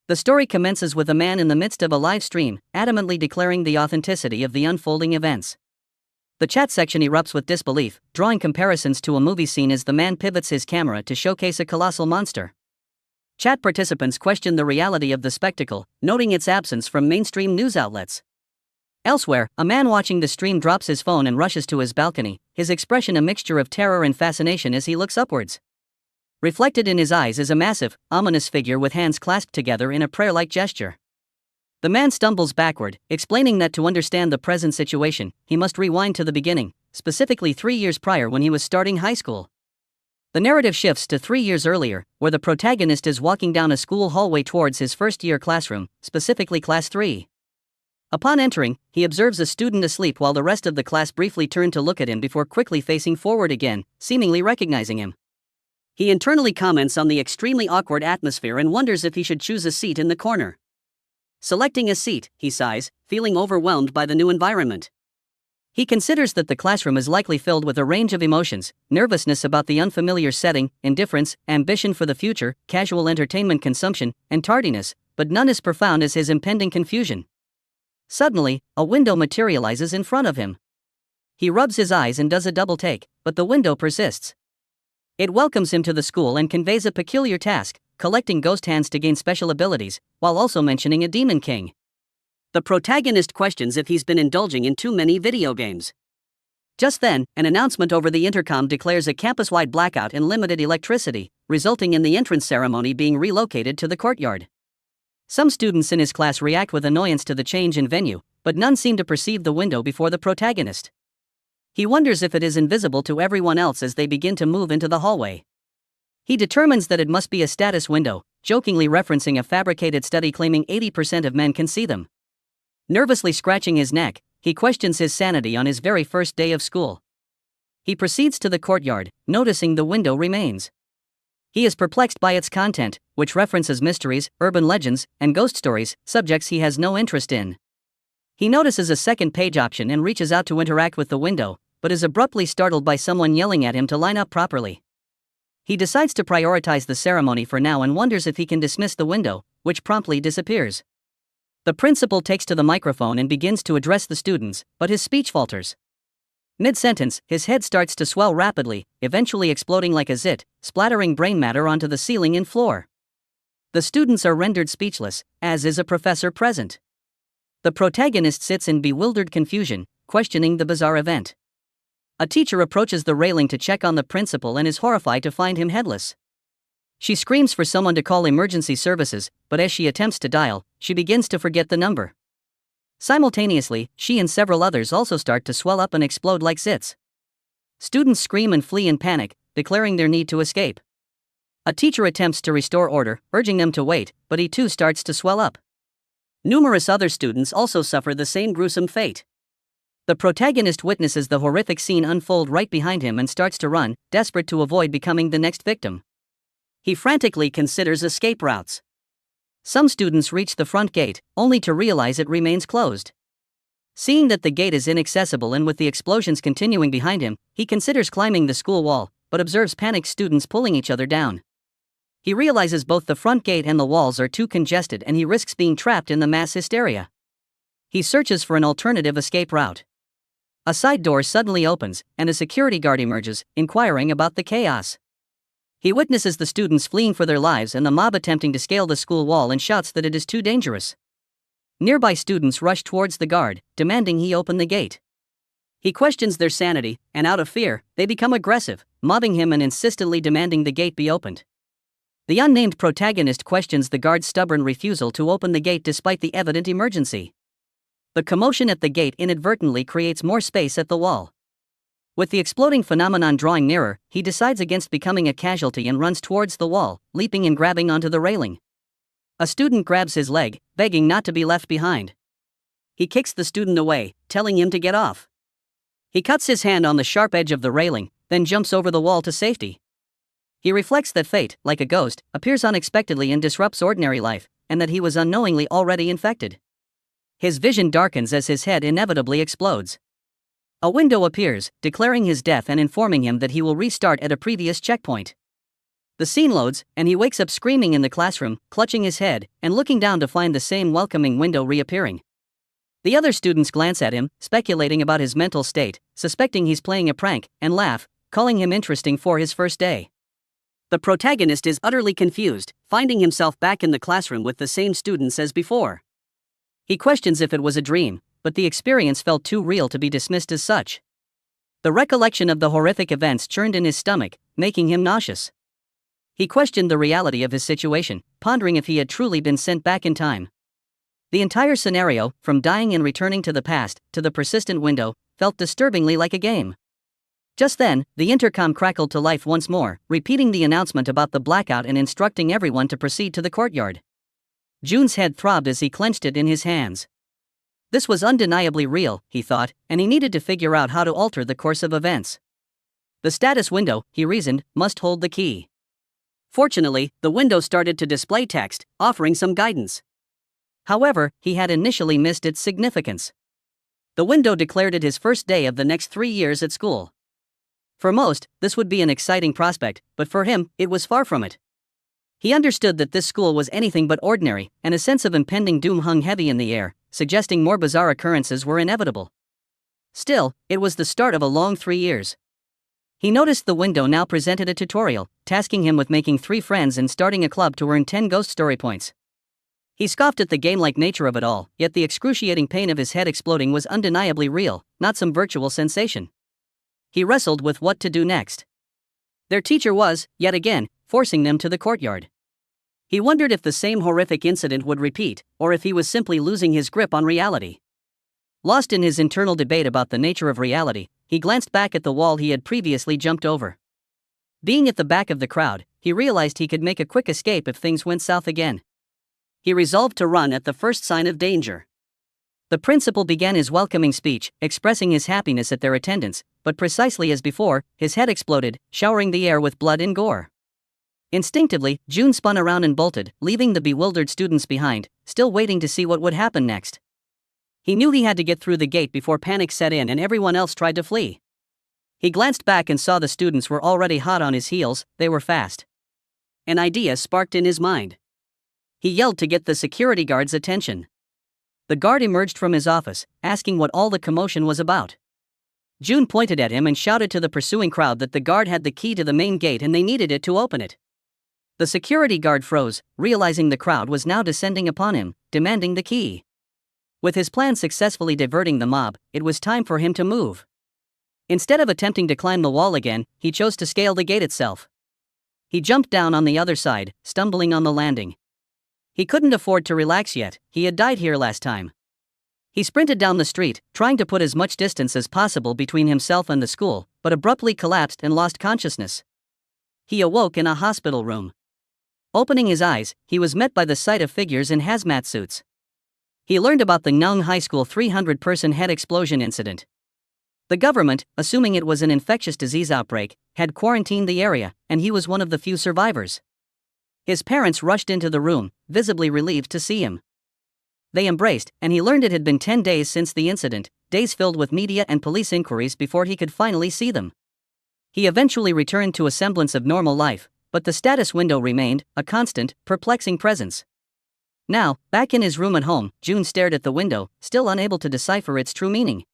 The story commences with a man in the midst of a live stream, adamantly declaring the authenticity of the unfolding events. The chat section erupts with disbelief, drawing comparisons to a movie scene as the man pivots his camera to showcase a colossal monster. Chat participants question the reality of the spectacle, noting its absence from mainstream news outlets. Elsewhere, a man watching the stream drops his phone and rushes to his balcony, his expression a mixture of terror and fascination as he looks upwards. Reflected in his eyes is a massive, ominous figure with hands clasped together in a prayer-like gesture. The man stumbles backward, explaining that to understand the present situation, he must rewind to the beginning, specifically 3 years prior when he was starting high school. The narrative shifts to 3 years earlier, where the protagonist is walking down a school hallway towards his first-year classroom, specifically Class 3. Upon entering, he observes a student asleep while the rest of the class briefly turn to look at him before quickly facing forward again, seemingly recognizing him. He internally comments on the extremely awkward atmosphere and wonders if he should choose a seat in the corner. Selecting a seat, he sighs, feeling overwhelmed by the new environment. He considers that the classroom is likely filled with a range of emotions: nervousness about the unfamiliar setting, indifference, ambition for the future, casual entertainment consumption, and tardiness, but none as profound as his impending confusion. Suddenly, a window materializes in front of him. He rubs his eyes and does a double take, but the window persists. It welcomes him to the school and conveys a peculiar task: collecting ghost hands to gain special abilities, while also mentioning a demon king. The protagonist questions if he's been indulging in too many video games. Just then, an announcement over the intercom declares a campus-wide blackout and limited electricity, resulting in the entrance ceremony being relocated to the courtyard. Some students in his class react with annoyance to the change in venue, but none seem to perceive the window before the protagonist. He wonders if it is invisible to everyone else as they begin to move into the hallway. He determines that it must be a status window, jokingly referencing a fabricated study claiming 80% of men can see them. Nervously scratching his neck, he questions his sanity on his very first day of school. He proceeds to the courtyard, noticing the window remains. He is perplexed by its content, which references mysteries, urban legends, and ghost stories, subjects he has no interest in. He notices a second page option and reaches out to interact with the window, but is abruptly startled by someone yelling at him to line up properly. He decides to prioritize the ceremony for now and wonders if he can dismiss the window, which promptly disappears. The principal takes to the microphone and begins to address the students, but his speech falters. Mid-sentence, his head starts to swell rapidly, eventually exploding like a zit, splattering brain matter onto the ceiling and floor. The students are rendered speechless, as is a professor present. The protagonist sits in bewildered confusion, questioning the bizarre event. A teacher approaches the railing to check on the principal and is horrified to find him headless. She screams for someone to call emergency services, but as she attempts to dial, she begins to forget the number. Simultaneously, she and several others also start to swell up and explode like zits. Students scream and flee in panic, declaring their need to escape. A teacher attempts to restore order, urging them to wait, but he too starts to swell up. Numerous other students also suffer the same gruesome fate. The protagonist witnesses the horrific scene unfold right behind him and starts to run, desperate to avoid becoming the next victim. He frantically considers escape routes. Some students reach the front gate, only to realize it remains closed. Seeing that the gate is inaccessible and with the explosions continuing behind him, he considers climbing the school wall, but observes panicked students pulling each other down. He realizes both the front gate and the walls are too congested and he risks being trapped in the mass hysteria. He searches for an alternative escape route. A side door suddenly opens, and a security guard emerges, inquiring about the chaos. He witnesses the students fleeing for their lives and the mob attempting to scale the school wall and shouts that it is too dangerous. Nearby students rush towards the guard, demanding he open the gate. He questions their sanity, and out of fear, they become aggressive, mobbing him and insistently demanding the gate be opened. The unnamed protagonist questions the guard's stubborn refusal to open the gate despite the evident emergency. The commotion at the gate inadvertently creates more space at the wall. With the exploding phenomenon drawing nearer, he decides against becoming a casualty and runs towards the wall, leaping and grabbing onto the railing. A student grabs his leg, begging not to be left behind. He kicks the student away, telling him to get off. He cuts his hand on the sharp edge of the railing, then jumps over the wall to safety. He reflects that fate, like a ghost, appears unexpectedly and disrupts ordinary life, and that he was unknowingly already infected. His vision darkens as his head inevitably explodes. A window appears, declaring his death and informing him that he will restart at a previous checkpoint. The scene loads, and he wakes up screaming in the classroom, clutching his head, and looking down to find the same welcoming window reappearing. The other students glance at him, speculating about his mental state, suspecting he's playing a prank, and laugh, calling him interesting for his first day. The protagonist is utterly confused, finding himself back in the classroom with the same students as before. He questions if it was a dream, but the experience felt too real to be dismissed as such. The recollection of the horrific events churned in his stomach, making him nauseous. He questioned the reality of his situation, pondering if he had truly been sent back in time. The entire scenario, from dying and returning to the past, to the persistent window, felt disturbingly like a game. Just then, the intercom crackled to life once more, repeating the announcement about the blackout and instructing everyone to proceed to the courtyard. Jun's head throbbed as he clenched it in his hands. This was undeniably real, he thought, and he needed to figure out how to alter the course of events. The status window, he reasoned, must hold the key. Fortunately, the window started to display text, offering some guidance. However, he had initially missed its significance. The window declared it his first day of the next 3 years at school. For most, this would be an exciting prospect, but for him, it was far from it. He understood that this school was anything but ordinary, and a sense of impending doom hung heavy in the air, suggesting more bizarre occurrences were inevitable. Still, it was the start of a long 3 years. He noticed the window now presented a tutorial, tasking him with making 3 friends and starting a club to earn 10 ghost story points. He scoffed at the game-like nature of it all, yet the excruciating pain of his head exploding was undeniably real, not some virtual sensation. He wrestled with what to do next. Their teacher was, yet again, forcing them to the courtyard. He wondered if the same horrific incident would repeat, or if he was simply losing his grip on reality. Lost in his internal debate about the nature of reality, he glanced back at the wall he had previously jumped over. Being at the back of the crowd, he realized he could make a quick escape if things went south again. He resolved to run at the first sign of danger. The principal began his welcoming speech, expressing his happiness at their attendance, but precisely as before, his head exploded, showering the air with blood and gore. Instinctively, Jun spun around and bolted, leaving the bewildered students behind, still waiting to see what would happen next. He knew he had to get through the gate before panic set in and everyone else tried to flee. He glanced back and saw the students were already hot on his heels. They were fast. An idea sparked in his mind. He yelled to get the security guard's attention. The guard emerged from his office, asking what all the commotion was about. Jun pointed at him and shouted to the pursuing crowd that the guard had the key to the main gate and they needed it to open it. The security guard froze, realizing the crowd was now descending upon him, demanding the key. With his plan successfully diverting the mob, it was time for him to move. Instead of attempting to climb the wall again, he chose to scale the gate itself. He jumped down on the other side, stumbling on the landing. He couldn't afford to relax yet, he had died here last time. He sprinted down the street, trying to put as much distance as possible between himself and the school, but abruptly collapsed and lost consciousness. He awoke in a hospital room. Opening his eyes, he was met by the sight of figures in hazmat suits. He learned about the Nung High School 300-person head explosion incident. The government, assuming it was an infectious disease outbreak, had quarantined the area, and he was one of the few survivors. His parents rushed into the room, visibly relieved to see him. They embraced, and he learned it had been 10 days since the incident, days filled with media and police inquiries before he could finally see them. He eventually returned to a semblance of normal life, but the status window remained, a constant, perplexing presence. Now, back in his room at home, Jun stared at the window, still unable to decipher its true meaning.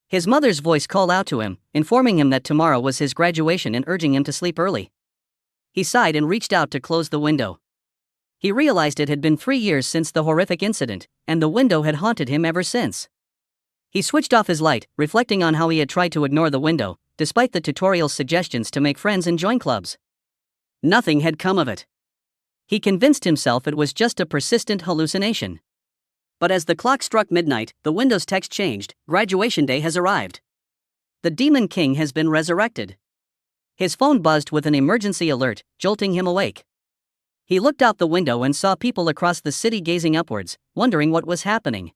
His mother's voice called out to him, informing him that tomorrow was his graduation and urging him to sleep early. He sighed and reached out to close the window. He realized it had been 3 years since the horrific incident, and the window had haunted him ever since. He switched off his light, reflecting on how he had tried to ignore the window, despite the tutorial's suggestions to make friends and join clubs. Nothing had come of it. He convinced himself it was just a persistent hallucination. But as the clock struck midnight, the window's text changed. Graduation day has arrived. The Demon King has been resurrected. His phone buzzed with an emergency alert, jolting him awake. He looked out the window and saw people across the city gazing upwards, wondering what was happening.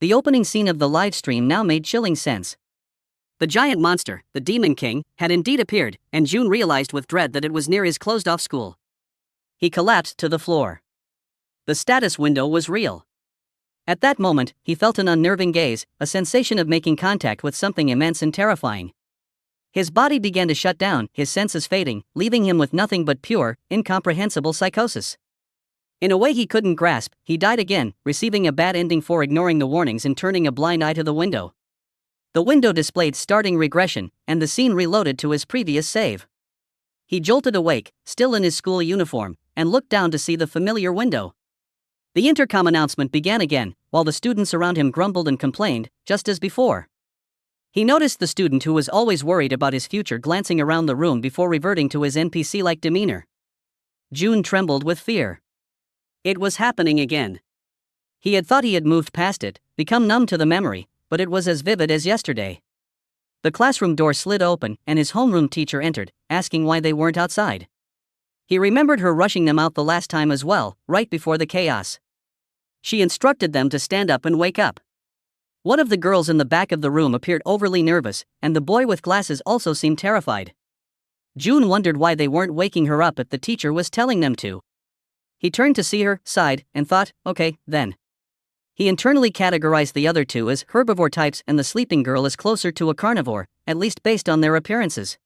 The opening scene of the live stream now made chilling sense. The giant monster, the Demon King, had indeed appeared, and Jun realized with dread that it was near his closed-off school. He collapsed to the floor. The status window was real. At that moment, he felt an unnerving gaze, a sensation of making contact with something immense and terrifying. His body began to shut down, his senses fading, leaving him with nothing but pure, incomprehensible psychosis. In a way he couldn't grasp, he died again, receiving a bad ending for ignoring the warnings and turning a blind eye to the window. The window displayed starting regression, and the scene reloaded to his previous save. He jolted awake, still in his school uniform, and looked down to see the familiar window. The intercom announcement began again, while the students around him grumbled and complained, just as before. He noticed the student who was always worried about his future glancing around the room before reverting to his NPC-like demeanor. June trembled with fear. It was happening again. He had thought he had moved past it, become numb to the memory, but it was as vivid as yesterday. The classroom door slid open, and his homeroom teacher entered, asking why they weren't outside. He remembered her rushing them out the last time as well, right before the chaos. She instructed them to stand up and wake up. One of the girls in the back of the room appeared overly nervous, and the boy with glasses also seemed terrified. June wondered why they weren't waking her up if the teacher was telling them to. He turned to see her, sighed, and thought, okay, then. He internally categorized the other two as herbivore types and the sleeping girl as closer to a carnivore, at least based on their appearances.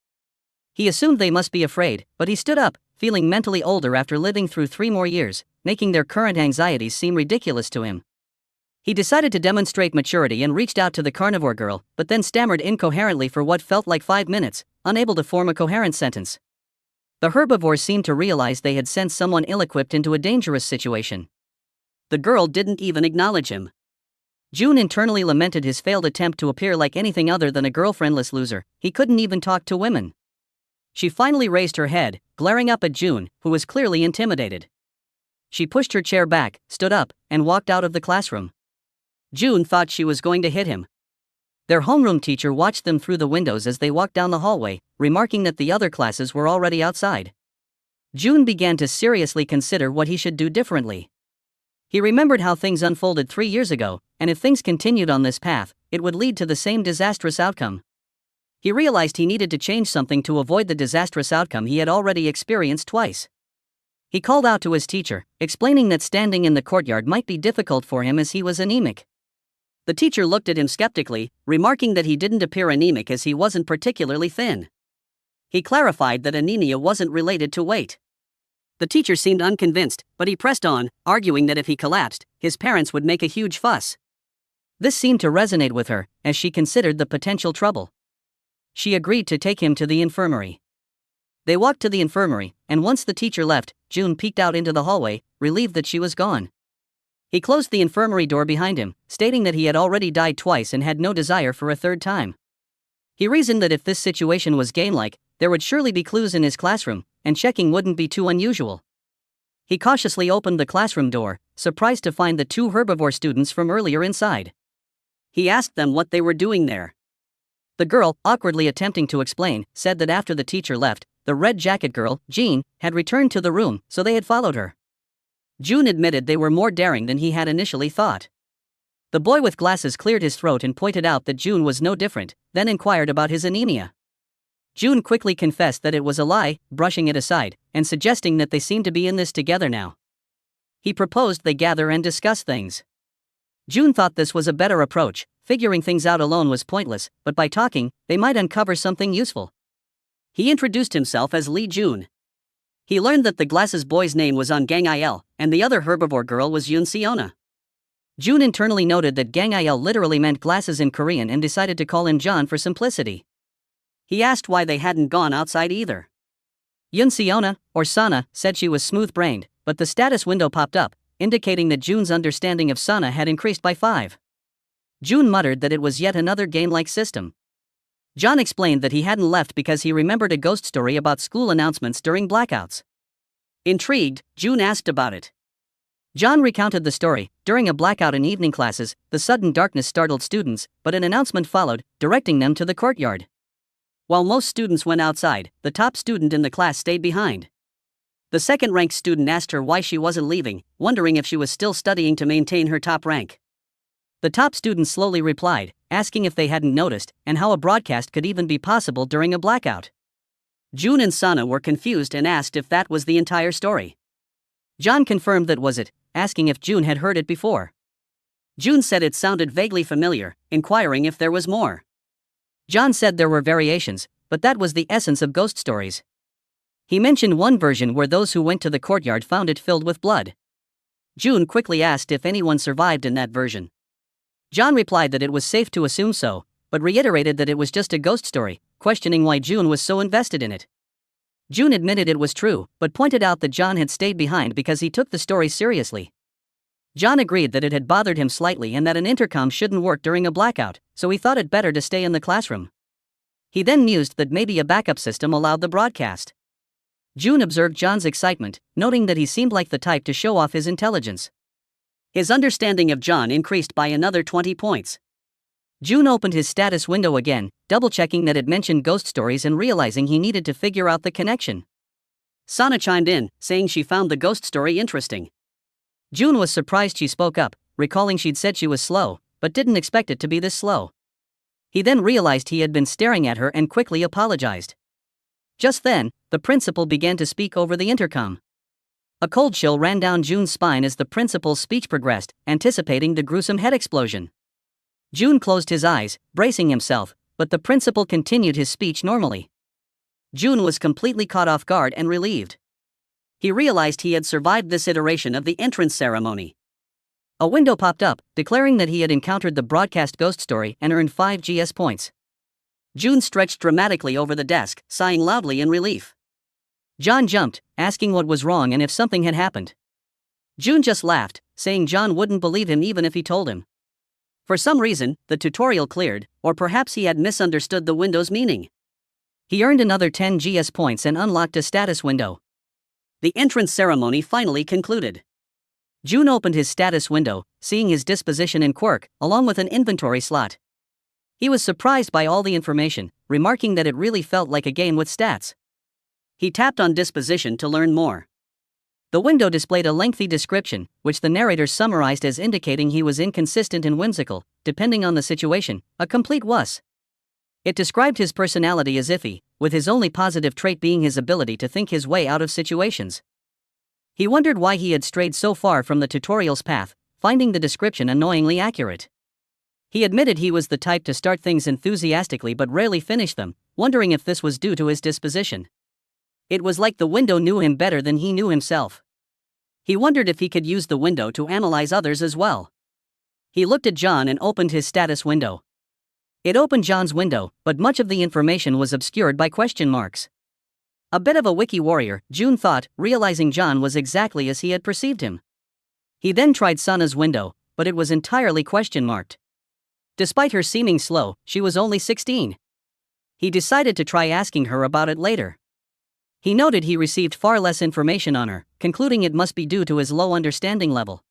He assumed they must be afraid, but he stood up, feeling mentally older after living through 3 more years, making their current anxieties seem ridiculous to him. He decided to demonstrate maturity and reached out to the carnivore girl, but then stammered incoherently for what felt like 5 minutes, unable to form a coherent sentence. The herbivores seemed to realize they had sent someone ill-equipped into a dangerous situation. The girl didn't even acknowledge him. June internally lamented his failed attempt to appear like anything other than a girlfriendless loser. He couldn't even talk to women. She finally raised her head, glaring up at June, who was clearly intimidated. She pushed her chair back, stood up, and walked out of the classroom. June thought she was going to hit him. Their homeroom teacher watched them through the windows as they walked down the hallway, remarking that the other classes were already outside. June began to seriously consider what he should do differently. He remembered how things unfolded 3 years ago, and if things continued on this path, it would lead to the same disastrous outcome. He realized he needed to change something to avoid the disastrous outcome he had already experienced twice. He called out to his teacher, explaining that standing in the courtyard might be difficult for him as he was anemic. The teacher looked at him skeptically, remarking that he didn't appear anemic as he wasn't particularly thin. He clarified that anemia wasn't related to weight. The teacher seemed unconvinced, but he pressed on, arguing that if he collapsed, his parents would make a huge fuss. This seemed to resonate with her, as she considered the potential trouble. She agreed to take him to the infirmary. They walked to the infirmary, and once the teacher left, June peeked out into the hallway, relieved that she was gone. He closed the infirmary door behind him, stating that he had already died twice and had no desire for a third time. He reasoned that if this situation was game-like, there would surely be clues in his classroom, and checking wouldn't be too unusual. He cautiously opened the classroom door, surprised to find the 2 herbivore students from earlier inside. He asked them what they were doing there. The girl, awkwardly attempting to explain, said that after the teacher left, the red jacket girl, Jean, had returned to the room, so they had followed her. June admitted they were more daring than he had initially thought. The boy with glasses cleared his throat and pointed out that June was no different, then inquired about his anemia. June quickly confessed that it was a lie, brushing it aside, and suggesting that they seemed to be in this together now. He proposed they gather and discuss things. June thought this was a better approach, figuring things out alone was pointless, but by talking, they might uncover something useful. He introduced himself as Lee June. He learned that the glasses boy's name was on Gang Il, and the other herbivore girl was Yoon Seona. June internally noted that Gang Il literally meant glasses in Korean and decided to call him John for simplicity. He asked why they hadn't gone outside either. Yoon Seona, or Sana, said she was smooth-brained, but the status window popped up, indicating that June's understanding of Sana had increased by 5. June muttered that it was yet another game-like system. John explained that he hadn't left because he remembered a ghost story about school announcements during blackouts. Intrigued, June asked about it. John recounted the story. During a blackout in evening classes, the sudden darkness startled students, but an announcement followed, directing them to the courtyard. While most students went outside, the top student in the class stayed behind. The second-ranked student asked her why she wasn't leaving, wondering if she was still studying to maintain her top rank. The top student slowly replied, asking if they hadn't noticed, and how a broadcast could even be possible during a blackout. June and Sana were confused and asked if that was the entire story. John confirmed that was it, asking if June had heard it before. June said it sounded vaguely familiar, inquiring if there was more. John said there were variations, but that was the essence of ghost stories. He mentioned one version where those who went to the courtyard found it filled with blood. June quickly asked if anyone survived in that version. John replied that it was safe to assume so, but reiterated that it was just a ghost story, questioning why June was so invested in it. June admitted it was true, but pointed out that John had stayed behind because he took the story seriously. John agreed that it had bothered him slightly and that an intercom shouldn't work during a blackout, so he thought it better to stay in the classroom. He then mused that maybe a backup system allowed the broadcast. June observed John's excitement, noting that he seemed like the type to show off his intelligence. His understanding of John increased by another 20 points. June opened his status window again, double-checking that it mentioned ghost stories and realizing he needed to figure out the connection. Sana chimed in, saying she found the ghost story interesting. June was surprised she spoke up, recalling she'd said she was slow, but didn't expect it to be this slow. He then realized he had been staring at her and quickly apologized. Just then, the principal began to speak over the intercom. A cold chill ran down June's spine as the principal's speech progressed, anticipating the gruesome head explosion. June closed his eyes, bracing himself, but the principal continued his speech normally. June was completely caught off guard and relieved. He realized he had survived this iteration of the entrance ceremony. A window popped up, declaring that he had encountered the broadcast ghost story and earned 5 GS points. June stretched dramatically over the desk, sighing loudly in relief. John jumped, asking what was wrong and if something had happened. June just laughed, saying John wouldn't believe him even if he told him. For some reason, the tutorial cleared, or perhaps he had misunderstood the window's meaning. He earned another 10 GS points and unlocked a status window. The entrance ceremony finally concluded. June opened his status window, seeing his disposition and quirk, along with an inventory slot. He was surprised by all the information, remarking that it really felt like a game with stats. He tapped on disposition to learn more. The window displayed a lengthy description, which the narrator summarized as indicating he was inconsistent and whimsical, depending on the situation, a complete wuss. It described his personality as iffy, with his only positive trait being his ability to think his way out of situations. He wondered why he had strayed so far from the tutorial's path, finding the description annoyingly accurate. He admitted he was the type to start things enthusiastically but rarely finish them, wondering if this was due to his disposition. It was like the window knew him better than he knew himself. He wondered if he could use the window to analyze others as well. He looked at John and opened his status window. It opened John's window, but much of the information was obscured by question marks. A bit of a wiki warrior, June thought, realizing John was exactly as he had perceived him. He then tried Sana's window, but it was entirely question marked. Despite her seeming slow, she was only 16. He decided to try asking her about it later. He noted he received far less information on her, concluding it must be due to his low understanding level.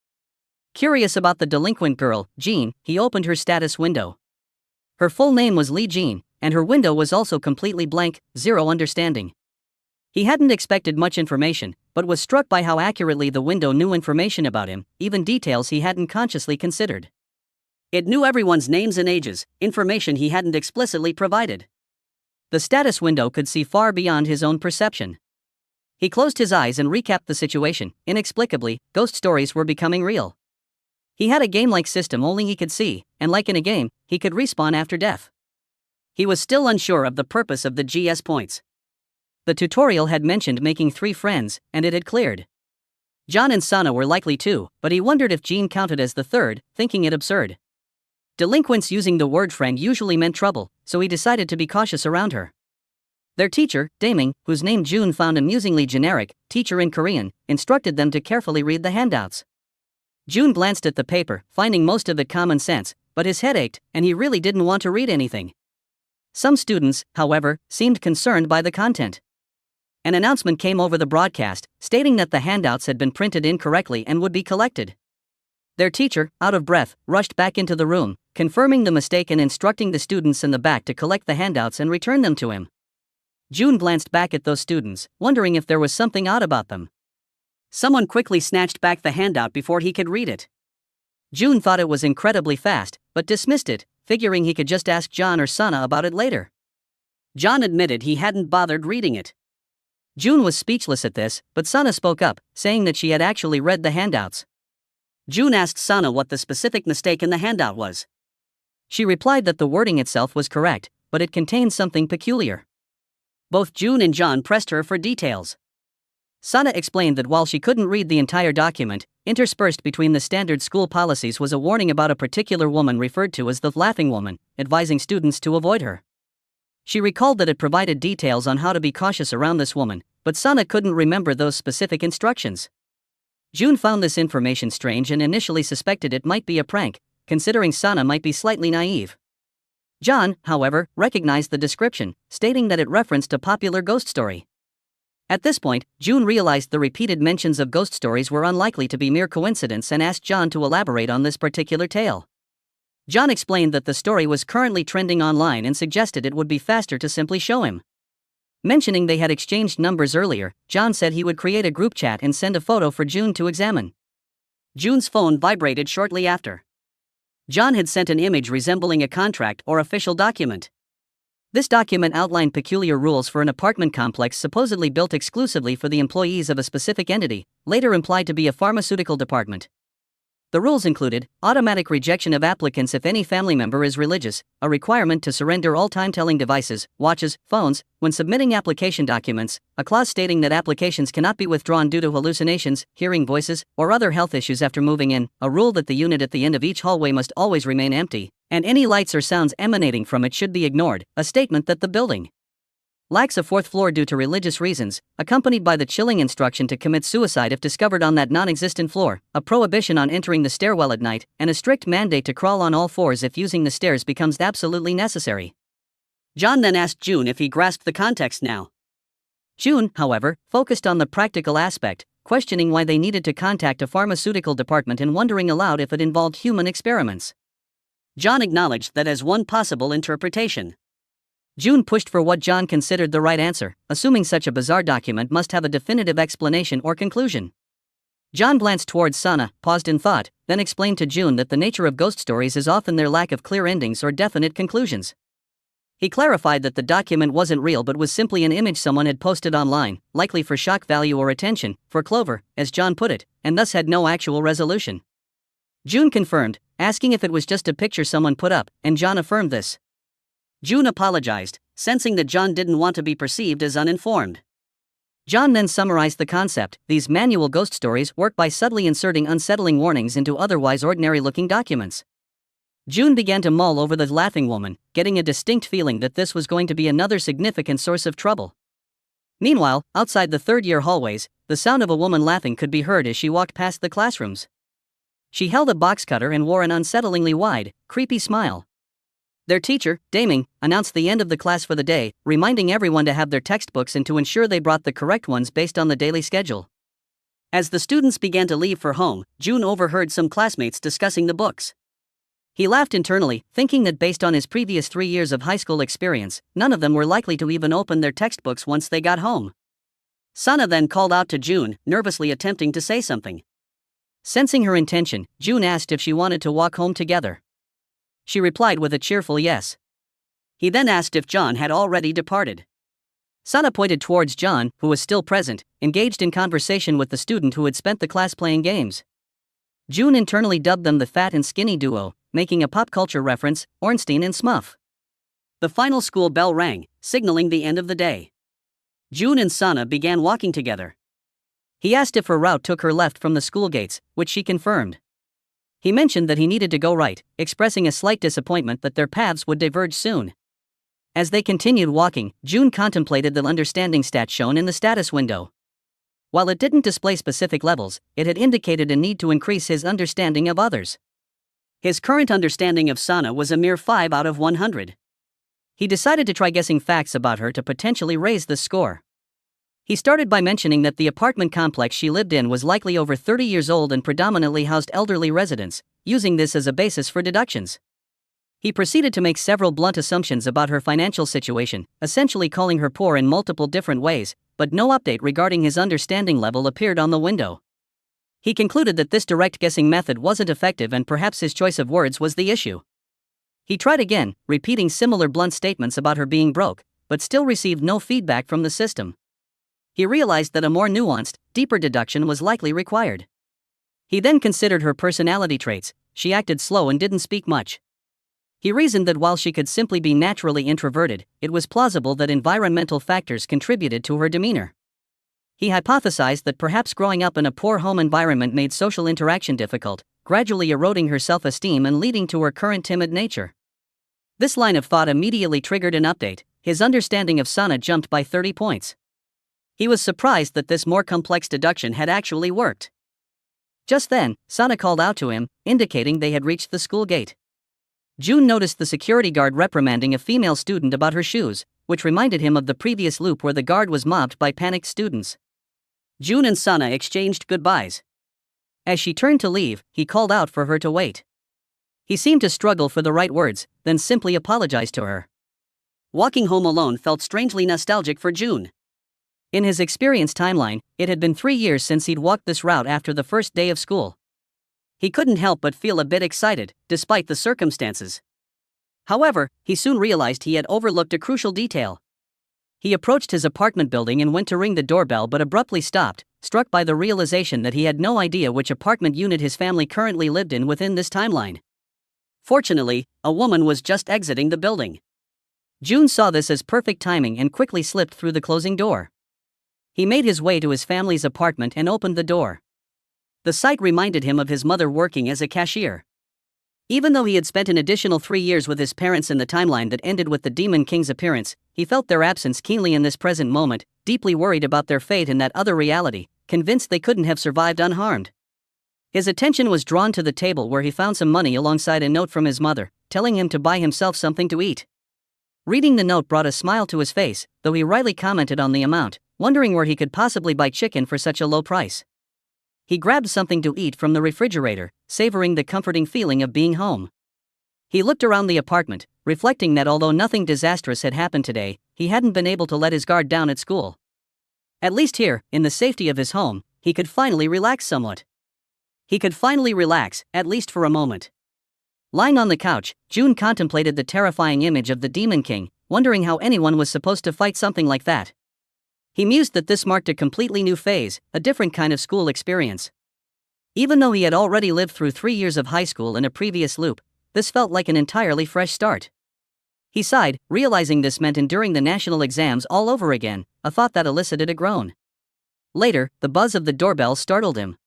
Curious about the delinquent girl, Jean, he opened her status window. Her full name was Lee Jean, and her window was also completely blank, 0 understanding. He hadn't expected much information, but was struck by how accurately the window knew information about him, even details he hadn't consciously considered. It knew everyone's names and ages, information he hadn't explicitly provided. The status window could see far beyond his own perception. He closed his eyes and recapped the situation. Inexplicably, ghost stories were becoming real. He had a game-like system only he could see, and like in a game, he could respawn after death. He was still unsure of the purpose of the GS points. The tutorial had mentioned making 3 friends, and it had cleared. John and Sana were likely too, but he wondered if Jean counted as the third, thinking it absurd. Delinquents using the word friend usually meant trouble, so he decided to be cautious around her. Their teacher, Daming, whose name June found amusingly generic, teacher in Korean, instructed them to carefully read the handouts. June glanced at the paper, finding most of it common sense, but his head ached, and he really didn't want to read anything. Some students, however, seemed concerned by the content. An announcement came over the broadcast, stating that the handouts had been printed incorrectly and would be collected. Their teacher, out of breath, rushed back into the room, confirming the mistake and instructing the students in the back to collect the handouts and return them to him. June glanced back at those students, wondering if there was something odd about them. Someone quickly snatched back the handout before he could read it. June thought it was incredibly fast, but dismissed it, figuring he could just ask John or Sana about it later. John admitted he hadn't bothered reading it. June was speechless at this, but Sana spoke up, saying that she had actually read the handouts. June asked Sana what the specific mistake in the handout was. She replied that the wording itself was correct, but it contained something peculiar. Both June and John pressed her for details. Sana explained that while she couldn't read the entire document, interspersed between the standard school policies was a warning about a particular woman referred to as the laughing woman, advising students to avoid her. She recalled that it provided details on how to be cautious around this woman, but Sana couldn't remember those specific instructions. June found this information strange and initially suspected it might be a prank, considering Sana might be slightly naive. John, however, recognized the description, stating that it referenced a popular ghost story. At this point, June realized the repeated mentions of ghost stories were unlikely to be mere coincidence and asked John to elaborate on this particular tale. John explained that the story was currently trending online and suggested it would be faster to simply show him. Mentioning they had exchanged numbers earlier, John said he would create a group chat and send a photo for June to examine. June's phone vibrated shortly after. John had sent an image resembling a contract or official document. This document outlined peculiar rules for an apartment complex supposedly built exclusively for the employees of a specific entity, later implied to be a pharmaceutical department. The rules included automatic rejection of applicants if any family member is religious, a requirement to surrender all time-telling devices, watches, phones, when submitting application documents, a clause stating that applications cannot be withdrawn due to hallucinations, hearing voices, or other health issues after moving in, a rule that the unit at the end of each hallway must always remain empty, and any lights or sounds emanating from it should be ignored, a statement that the building lacks a fourth floor due to religious reasons, accompanied by the chilling instruction to commit suicide if discovered on that non-existent floor, a prohibition on entering the stairwell at night, and a strict mandate to crawl on all fours if using the stairs becomes absolutely necessary. John then asked June if he grasped the context now. June, however, focused on the practical aspect, questioning why they needed to contact a pharmaceutical department and wondering aloud if it involved human experiments. John acknowledged that as one possible interpretation. June pushed for what John considered the right answer, assuming such a bizarre document must have a definitive explanation or conclusion. John glanced towards Sana, paused in thought, then explained to June that the nature of ghost stories is often their lack of clear endings or definite conclusions. He clarified that the document wasn't real but was simply an image someone had posted online, likely for shock value or attention, for clover, as John put it, and thus had no actual resolution. June confirmed, asking if it was just a picture someone put up, and John affirmed this. June apologized, sensing that John didn't want to be perceived as uninformed. John then summarized the concept. These manual ghost stories work by subtly inserting unsettling warnings into otherwise ordinary-looking documents. June began to mull over the laughing woman, getting a distinct feeling that this was going to be another significant source of trouble. Meanwhile, outside the third-year hallways, the sound of a woman laughing could be heard as she walked past the classrooms. She held a box cutter and wore an unsettlingly wide, creepy smile. Their teacher, Daming, announced the end of the class for the day, reminding everyone to have their textbooks and to ensure they brought the correct ones based on the daily schedule. As the students began to leave for home, June overheard some classmates discussing the books. He laughed internally, thinking that based on his previous 3 years of high school experience, none of them were likely to even open their textbooks once they got home. Sana then called out to June, nervously attempting to say something. Sensing her intention, June asked if she wanted to walk home together. She replied with a cheerful yes. He then asked if John had already departed. Sana pointed towards John, who was still present, engaged in conversation with the student who had spent the class playing games. June internally dubbed them the fat and skinny duo, making a pop culture reference, Ornstein and Smuff. The final school bell rang, signaling the end of the day. June and Sana began walking together. He asked if her route took her left from the school gates, which she confirmed. He mentioned that he needed to go right, expressing a slight disappointment that their paths would diverge soon. As they continued walking, June contemplated the understanding stat shown in the status window. While it didn't display specific levels, it had indicated a need to increase his understanding of others. His current understanding of Sana was a mere 5 out of 100. He decided to try guessing facts about her to potentially raise the score. He started by mentioning that the apartment complex she lived in was likely over 30 years old and predominantly housed elderly residents, using this as a basis for deductions. He proceeded to make several blunt assumptions about her financial situation, essentially calling her poor in multiple different ways, but no update regarding his understanding level appeared on the window. He concluded that this direct guessing method wasn't effective and perhaps his choice of words was the issue. He tried again, repeating similar blunt statements about her being broke, but still received no feedback from the system. He realized that a more nuanced, deeper deduction was likely required. He then considered her personality traits. She acted slow and didn't speak much. He reasoned that while she could simply be naturally introverted, it was plausible that environmental factors contributed to her demeanor. He hypothesized that perhaps growing up in a poor home environment made social interaction difficult, gradually eroding her self-esteem and leading to her current timid nature. This line of thought immediately triggered an update. His understanding of Sana jumped by 30 points. He was surprised that this more complex deduction had actually worked. Just then, Sana called out to him, indicating they had reached the school gate. June noticed the security guard reprimanding a female student about her shoes, which reminded him of the previous loop where the guard was mobbed by panicked students. June and Sana exchanged goodbyes. As she turned to leave, he called out for her to wait. He seemed to struggle for the right words, then simply apologized to her. Walking home alone felt strangely nostalgic for June. In his experience timeline, it had been 3 years since he'd walked this route after the first day of school. He couldn't help but feel a bit excited, despite the circumstances. However, he soon realized he had overlooked a crucial detail. He approached his apartment building and went to ring the doorbell but abruptly stopped, struck by the realization that he had no idea which apartment unit his family currently lived in within this timeline. Fortunately, a woman was just exiting the building. June saw this as perfect timing and quickly slipped through the closing door. He made his way to his family's apartment and opened the door. The sight reminded him of his mother working as a cashier. Even though he had spent an additional 3 years with his parents in the timeline that ended with the Demon King's appearance, he felt their absence keenly in this present moment, deeply worried about their fate in that other reality, convinced they couldn't have survived unharmed. His attention was drawn to the table where he found some money alongside a note from his mother, telling him to buy himself something to eat. Reading the note brought a smile to his face, though he wryly commented on the amount, wondering where he could possibly buy chicken for such a low price. He grabbed something to eat from the refrigerator, savoring the comforting feeling of being home. He looked around the apartment, reflecting that although nothing disastrous had happened today, he hadn't been able to let his guard down at school. At least here, in the safety of his home, he could finally relax somewhat. He could finally relax, at least for a moment. Lying on the couch, June contemplated the terrifying image of the Demon King, wondering how anyone was supposed to fight something like that. He mused that this marked a completely new phase, a different kind of school experience. Even though he had already lived through 3 years of high school in a previous loop, this felt like an entirely fresh start. He sighed, realizing this meant enduring the national exams all over again, a thought that elicited a groan. Later, the buzz of the doorbell startled him.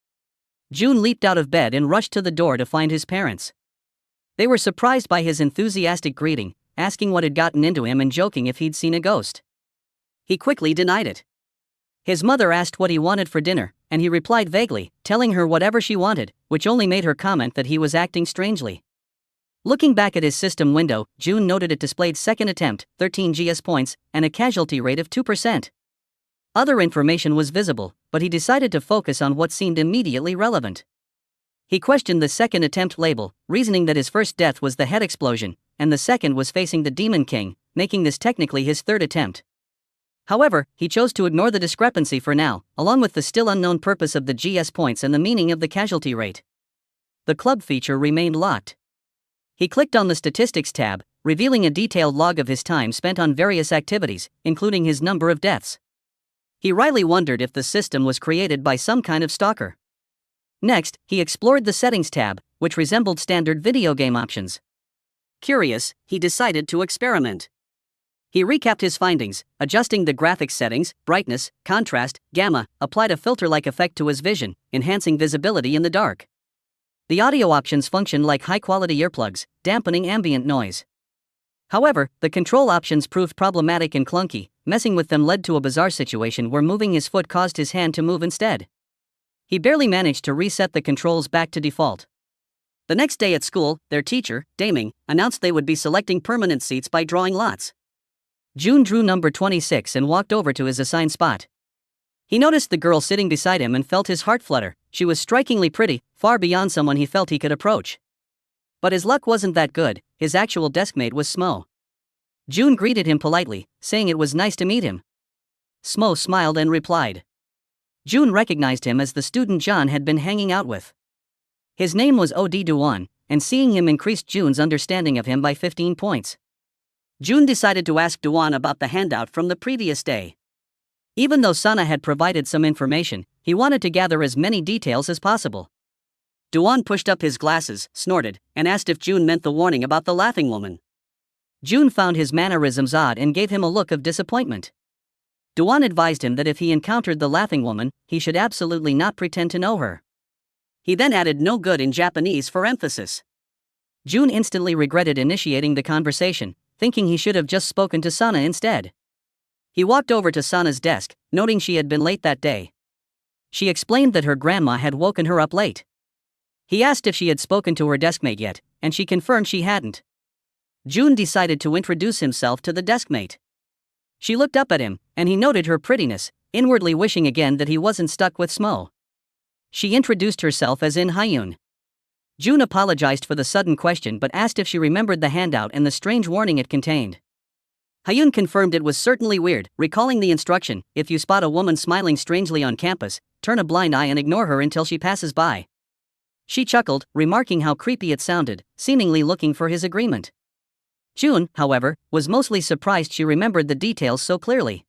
June leaped out of bed and rushed to the door to find his parents. They were surprised by his enthusiastic greeting, asking what had gotten into him and joking if he'd seen a ghost. He quickly denied it. His mother asked what he wanted for dinner, and he replied vaguely, telling her whatever she wanted, which only made her comment that he was acting strangely. Looking back at his system window, June noted it displayed second attempt, 13 GS points, and a casualty rate of 2%. Other information was visible, but he decided to focus on what seemed immediately relevant. He questioned the second attempt label, reasoning that his first death was the head explosion, and the second was facing the Demon King, making this technically his third attempt. However, he chose to ignore the discrepancy for now, along with the still unknown purpose of the GS points and the meaning of the casualty rate. The club feature remained locked. He clicked on the statistics tab, revealing a detailed log of his time spent on various activities, including his number of deaths. He wryly wondered if the system was created by some kind of stalker. Next, he explored the settings tab, which resembled standard video game options. Curious, he decided to experiment. He recapped his findings, adjusting the graphics settings, brightness, contrast, gamma, applied a filter-like effect to his vision, enhancing visibility in the dark. The audio options functioned like high-quality earplugs, dampening ambient noise. However, the control options proved problematic and clunky. Messing with them led to a bizarre situation where moving his foot caused his hand to move instead. He barely managed to reset the controls back to default. The next day at school, their teacher, Daming, announced they would be selecting permanent seats by drawing lots. June drew number 26 and walked over to his assigned spot. He noticed the girl sitting beside him and felt his heart flutter. She was strikingly pretty, far beyond someone he felt he could approach. But his luck wasn't that good. His actual deskmate was Smo. June greeted him politely, saying it was nice to meet him. Smo smiled and replied. June recognized him as the student John had been hanging out with. His name was Od Duan, and seeing him increased June's understanding of him by 15 points. June decided to ask Duan about the handout from the previous day. Even though Sana had provided some information, he wanted to gather as many details as possible. Duan pushed up his glasses, snorted, and asked if June meant the warning about the laughing woman. June found his mannerisms odd and gave him a look of disappointment. Duan advised him that if he encountered the laughing woman, he should absolutely not pretend to know her. He then added "no good" in Japanese for emphasis. June instantly regretted initiating the conversation, thinking he should have just spoken to Sana instead. He walked over to Sana's desk, noting she had been late that day. She explained that her grandma had woken her up late. He asked if she had spoken to her deskmate yet, and she confirmed she hadn't. June decided to introduce himself to the deskmate. She looked up at him, and he noted her prettiness, inwardly wishing again that he wasn't stuck with Smo. She introduced herself as In Hyun. June apologized for the sudden question but asked if she remembered the handout and the strange warning it contained. Hyun confirmed it was certainly weird, recalling the instruction: if you spot a woman smiling strangely on campus, turn a blind eye and ignore her until she passes by. She chuckled, remarking how creepy it sounded, seemingly looking for his agreement. June, however, was mostly surprised she remembered the details so clearly.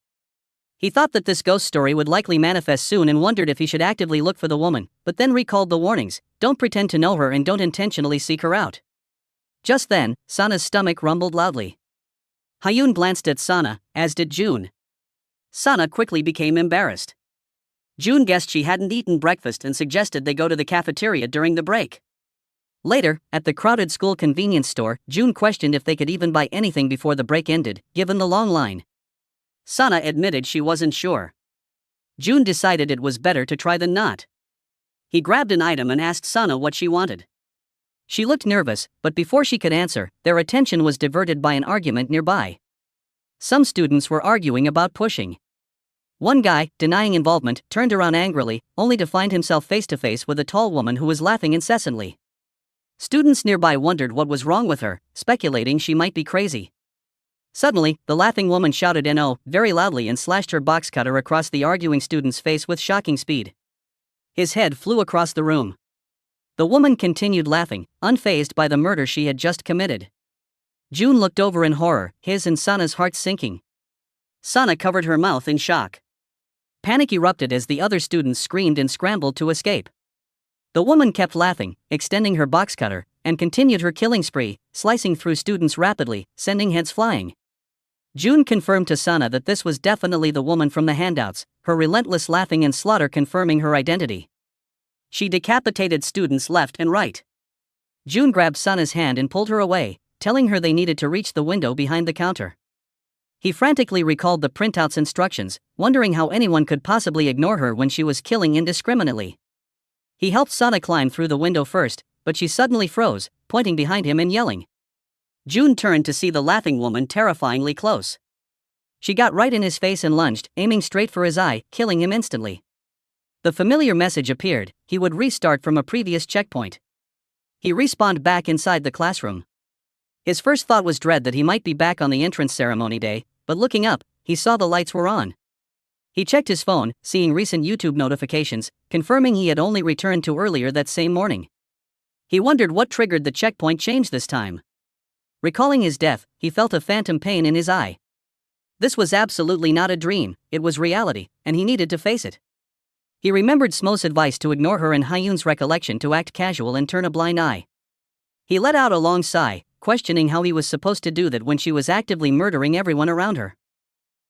He thought that this ghost story would likely manifest soon and wondered if he should actively look for the woman, but then recalled the warnings: don't pretend to know her and don't intentionally seek her out. Just then, Sana's stomach rumbled loudly. Hyun glanced at Sana, as did June. Sana quickly became embarrassed. June guessed she hadn't eaten breakfast and suggested they go to the cafeteria during the break. Later, at the crowded school convenience store, June questioned if they could even buy anything before the break ended, given the long line. Sana admitted she wasn't sure. June decided it was better to try than not. He grabbed an item and asked Sana what she wanted. She looked nervous, but before she could answer, their attention was diverted by an argument nearby. Some students were arguing about pushing. One guy, denying involvement, turned around angrily, only to find himself face to face with a tall woman who was laughing incessantly. Students nearby wondered what was wrong with her, speculating she might be crazy. Suddenly, the laughing woman shouted "No" very loudly and slashed her box cutter across the arguing student's face with shocking speed. His head flew across the room. The woman continued laughing, unfazed by the murder she had just committed. June looked over in horror, his and Sana's hearts sinking. Sana covered her mouth in shock. Panic erupted as the other students screamed and scrambled to escape. The woman kept laughing, extending her box cutter, and continued her killing spree, slicing through students rapidly, sending heads flying. June confirmed to Sana that this was definitely the woman from the handouts, her relentless laughing and slaughter confirming her identity. She decapitated students left and right. June grabbed Sana's hand and pulled her away, telling her they needed to reach the window behind the counter. He frantically recalled the printout's instructions, wondering how anyone could possibly ignore her when she was killing indiscriminately. He helped Sana climb through the window first, but she suddenly froze, pointing behind him and yelling. June turned to see the laughing woman terrifyingly close. She got right in his face and lunged, aiming straight for his eye, killing him instantly. The familiar message appeared: he would restart from a previous checkpoint. He respawned back inside the classroom. His first thought was dread that he might be back on the entrance ceremony day, but looking up, he saw the lights were on. He checked his phone, seeing recent YouTube notifications, confirming he had only returned to earlier that same morning. He wondered what triggered the checkpoint change this time. Recalling his death, he felt a phantom pain in his eye. This was absolutely not a dream, it was reality, and he needed to face it. He remembered Smo's advice to ignore her and Hyun's recollection to act casual and turn a blind eye. He let out a long sigh, questioning how he was supposed to do that when she was actively murdering everyone around her.